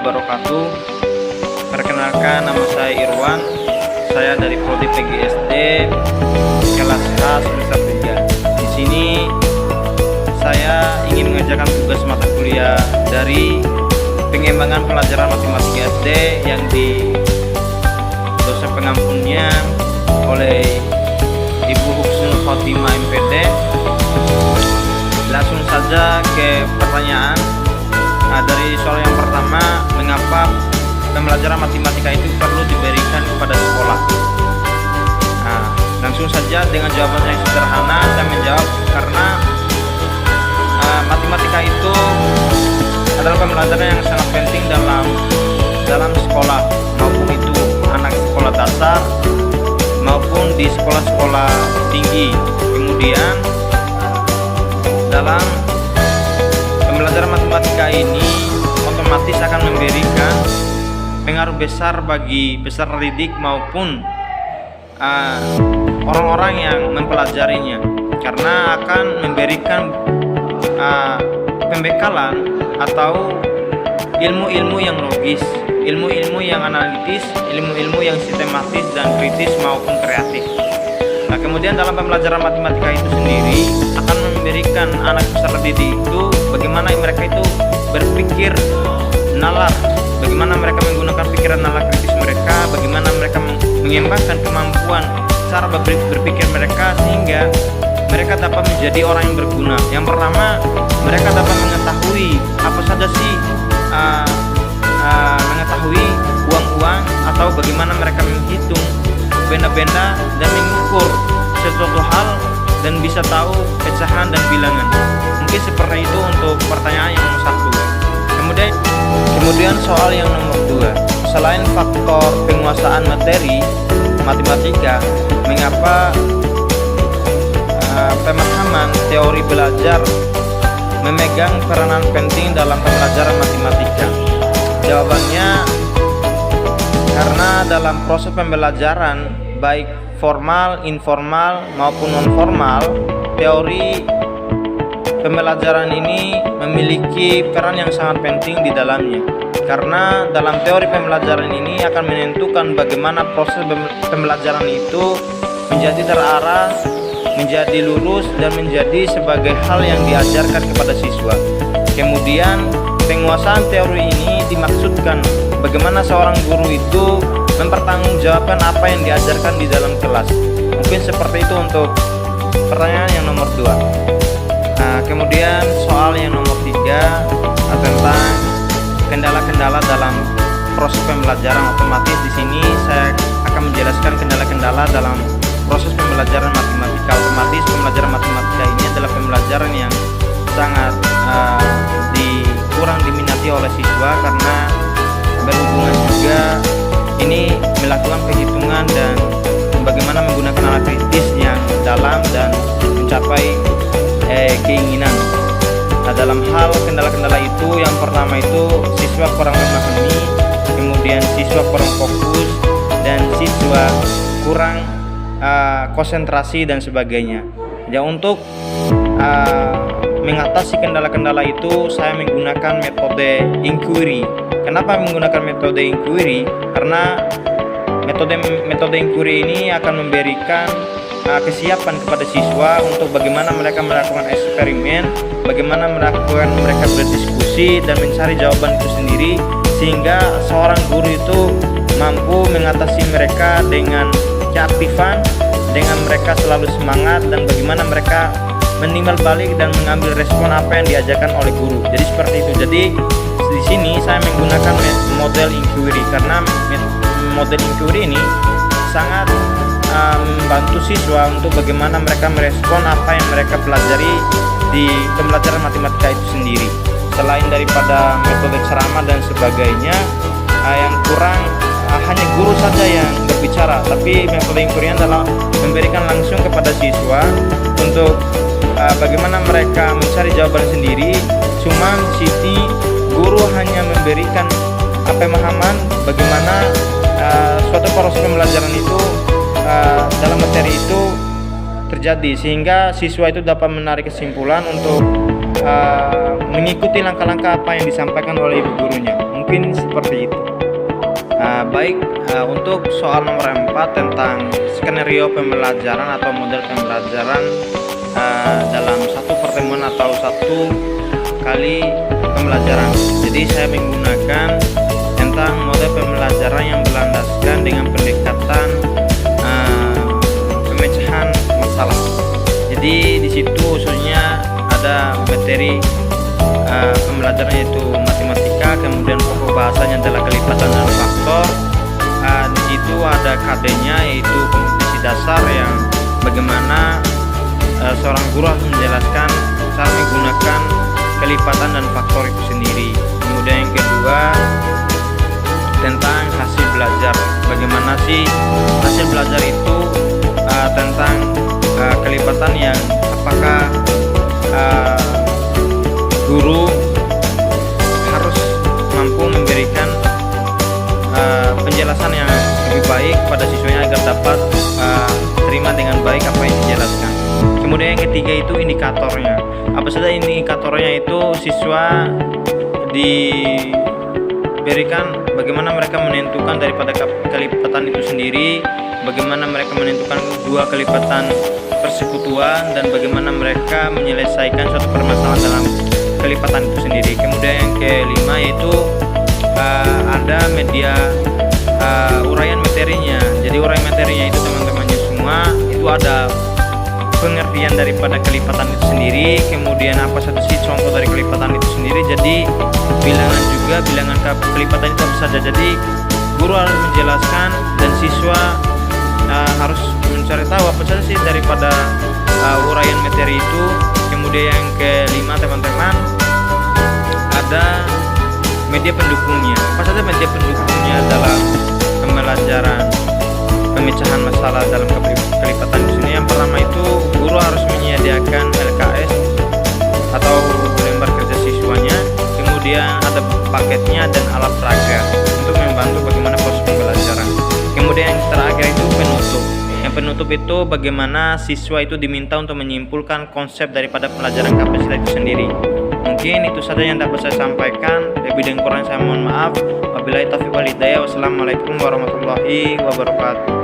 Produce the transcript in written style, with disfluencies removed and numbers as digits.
wabarakatuh. Perkenalkan, nama saya Irwan. Saya dari Prodi PGSD kelas A semester 3. Di sini saya ingin mengerjakan tugas mata kuliah dari pengembangan pelajaran matematika SD yang di dosen pengampunnya oleh Ibu Husnul Khotimah MPD. Langsung saja ke pertanyaan. Dari soal yang pertama, mengapa pembelajaran matematika itu perlu diberikan kepada sekolah? Langsung saja dengan jawaban yang sederhana, saya menjawab karena matematika itu adalah pembelajaran yang sangat penting dalam sekolah, maupun itu anak sekolah dasar maupun di sekolah-sekolah tinggi. Kemudian dalam pembelajaran matematika ini otomatis akan memberikan pengaruh besar bagi peserta didik maupun orang-orang yang mempelajarinya, karena akan memberikan pembekalan atau ilmu-ilmu yang logis, ilmu-ilmu yang analitis, ilmu-ilmu yang sistematis dan kritis maupun kreatif. Kemudian dalam pembelajaran matematika itu sendiri akan memberikan anak peserta didik itu bagaimana mereka itu berpikir nalar, bagaimana mereka menggunakan pikiran nalar kritis mereka, bagaimana mereka mengembangkan kemampuan cara berpikir mereka sehingga mereka dapat menjadi orang yang berguna. Yang pertama, mereka dapat mengetahui apa saja sih mengetahui uang-uang atau bagaimana mereka menghitung benda-benda dan mengukur sesuatu hal dan bisa tahu pecahan dan bilangan. Mungkin seperti itu untuk pertanyaan yang nomor 1. Kemudian soal yang nomor 2, selain faktor penguasaan materi matematika, mengapa pemahaman teori belajar memegang peranan penting dalam pembelajaran matematika? Jawabannya, karena dalam proses pembelajaran baik formal, informal maupun non-formal, teori pembelajaran ini memiliki peran yang sangat penting di dalamnya. Karena dalam teori pembelajaran ini akan menentukan bagaimana proses pembelajaran itu menjadi terarah, menjadi lurus, dan menjadi sebagai hal yang diajarkan kepada siswa. Kemudian penguasaan teori ini dimaksudkan bagaimana seorang guru itu mempertanggungjawabkan apa yang diajarkan di dalam kelas. Mungkin seperti itu untuk pertanyaan yang nomor 2. Kemudian soal yang nomor 3 tentang kendala-kendala dalam proses pembelajaran. Otomatis di sini saya akan menjelaskan kendala-kendala dalam proses pembelajaran matematika. Otomatis pembelajaran matematika ini adalah pembelajaran yang sangat kurang diminati oleh siswa, karena berhubungan juga ini melakukan perhitungan dan bagaimana menggunakan alat kritis yang dalam dan mencapai keinginan. Dalam hal kendala-kendala itu, yang pertama itu siswa kurang memahami, kemudian siswa kurang fokus, dan siswa kurang konsentrasi dan sebagainya. Ya, untuk mengatasi kendala-kendala itu saya menggunakan metode inquiry. Kenapa menggunakan metode inquiry? Karena metode inquiry ini akan memberikan kesiapan kepada siswa untuk bagaimana mereka melakukan eksperimen, bagaimana mereka berdiskusi dan mencari jawaban itu sendiri, sehingga seorang guru itu mampu mengatasi mereka dengan keaktifan, dengan mereka selalu semangat, dan bagaimana mereka menimbal balik dan mengambil respon apa yang diajarkan oleh guru. Jadi seperti itu. Jadi di sini saya menggunakan model inquiry, karena model inquiry ini sangat membantu siswa untuk bagaimana mereka merespon apa yang mereka pelajari di pembelajaran matematika itu sendiri. Selain daripada metode ceramah dan sebagainya, yang kurang hanya guru saja yang berbicara, tapi metode inquiry adalah memberikan langsung kepada siswa untuk bagaimana mereka mencari jawaban sendiri. Cuma di sini guru hanya memberikan pemahaman bagaimana suatu proses pembelajaran itu dalam materi itu terjadi, sehingga siswa itu dapat menarik kesimpulan untuk mengikuti langkah-langkah apa yang disampaikan oleh ibu gurunya. Mungkin seperti itu. Baik, untuk soal nomor 4 tentang skenario pembelajaran atau model pembelajaran dalam satu pertemuan atau satu kali pembelajaran. Jadi saya menggunakan tentang model pembelajaran yang berlandaskan dengan pendekatan pemecahan masalah. Jadi di situ khususnya ada materi pembelajaran yaitu matematika, kemudian pokok bahasanya adalah kelipatan dan faktor. Di situ ada KD-nya yaitu kompetisi dasar yang bagaimana seorang guru harus menjelaskan cara menggunakan kelipatan dan faktor itu sendiri. Kemudian yang kedua tentang hasil belajar. Bagaimana sih hasil belajar itu tentang kelipatan yang apakah guru harus mampu memberikan penjelasan yang lebih baik pada siswanya agar dapat terima dengan baik apa yang dijelaskan. Kemudian yang ketiga itu indikatornya. Apa saja indikatornya? Itu siswa diberikan bagaimana mereka menentukan daripada kelipatan itu sendiri, bagaimana mereka menentukan dua kelipatan persekutuan, dan bagaimana mereka menyelesaikan suatu permasalahan dalam kelipatan itu sendiri. Kemudian yang kelima yaitu ada media uraian materinya. Jadi uraian materinya itu teman-temannya semua itu ada pengertian daripada kelipatan itu sendiri, kemudian apa saja sih contoh dari kelipatan itu sendiri. Jadi bilangan juga, bilangan kelipatan itu apa saja. Jadi guru harus menjelaskan dan siswa harus mencari tahu apa saja sih daripada uraian materi itu. Kemudian yang kelima teman-teman ada media pendukungnya. Apa saja media pendukungnya dalam pembelajaran pemecahan masalah dalam kelipatan di sini? Yang pertama itu guru harus menyediakan LKS atau lembar kerja siswanya. Kemudian ada paketnya dan alat peraga untuk membantu bagaimana proses pembelajaran. Kemudian yang terakhir itu penutup. Yang penutup itu bagaimana siswa itu diminta untuk menyimpulkan konsep daripada pelajaran kapasitas itu sendiri. Mungkin itu saja yang dapat saya sampaikan. Lebih dan kurang saya mohon maaf. Wabillahi taufiq wal hidayah. Wassalamualaikum warahmatullahi wabarakatuh.